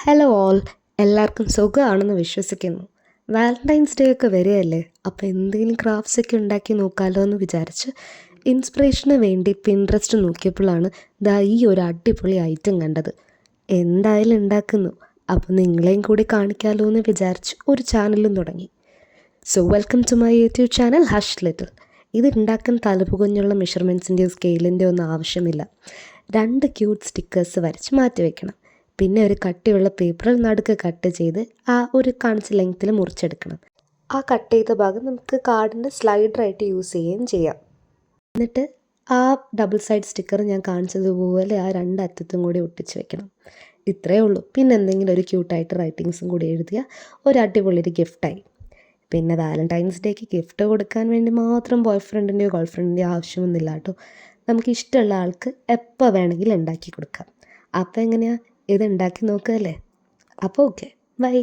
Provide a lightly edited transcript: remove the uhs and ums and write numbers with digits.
Hello all, എല്ലാവർക്കും സുഖമാണെന്ന് വിശ്വസിക്കുന്നു. വാലൻറ്റൈൻസ് ഡേ ഒക്കെ വരികയല്ലേ, അപ്പോൾ എന്തെങ്കിലും ക്രാഫ്റ്റ്സ് ഒക്കെ ഉണ്ടാക്കി നോക്കാമല്ലോ എന്ന് വിചാരിച്ച് ഇൻസ്പിറേഷന് വേണ്ടി പിൻട്രസ്റ്റ് നോക്കിയപ്പോഴാണ് ഈ ഒരു അടിപൊളി ഐറ്റം കണ്ടത്. എന്തായാലും ഉണ്ടാക്കുന്നു, അപ്പോൾ നിങ്ങളെയും കൂടി കാണിക്കാമല്ലോ എന്ന് വിചാരിച്ച് ഒരു ചാനലും തുടങ്ങി. So welcome to my YouTube channel hush little. ഇത് ഉണ്ടാക്കാൻ തലപുകഞ്ഞുള്ള മെഷർമെൻറ്റ്സിൻ്റെയോ സ്കെയിലിൻ്റെയോ ഒന്നും ആവശ്യമില്ല. 2 ക്യൂട്ട് സ്റ്റിക്കേഴ്സ് വരച്ച് മാറ്റി വയ്ക്കണം. പിന്നെ ഒരു കട്ടിയുള്ള പേപ്പറിൽ നടുക്ക് കട്ട് ചെയ്ത് ഒരു കാണിച്ച ലെങ്ത്തിൽ മുറിച്ചെടുക്കണം. കട്ട് ചെയ്ത ഭാഗം നമുക്ക് കാർഡിൻ്റെ സ്ലൈഡറായിട്ട് യൂസ് ചെയ്യുകയും ചെയ്യാം. എന്നിട്ട് ഡബിൾ സൈഡ് സ്റ്റിക്കർ ഞാൻ കാണിച്ചതുപോലെ 2 അറ്റത്തും കൂടി ഒട്ടിച്ച് വെക്കണം. ഇത്രയേ ഉള്ളൂ. പിന്നെ എന്തെങ്കിലും ഒരു ക്യൂട്ടായിട്ട് റൈറ്റിങ്സും കൂടി എഴുതിയാൽ ഒരു അടിപൊളി ഒരു ഗിഫ്റ്റായി. പിന്നെ വാലൻറ്റൈൻസ് ഡേക്ക് ഗിഫ്റ്റ് കൊടുക്കാൻ വേണ്ടി മാത്രം ബോയ് ഫ്രണ്ടിൻ്റെയോ ഗേൾ ഫ്രണ്ടിൻ്റെയോ ആവശ്യമൊന്നുമില്ല കേട്ടോ. നമുക്ക് ഇഷ്ടമുള്ള ആൾക്ക് എപ്പോൾ വേണമെങ്കിലും ഉണ്ടാക്കി കൊടുക്കാം. അപ്പോൾ എങ്ങനെയാണ്, ഇത് ഉണ്ടാക്കി നോക്കുകയല്ലേ? അപ്പോൾ ഓക്കെ, ബൈ.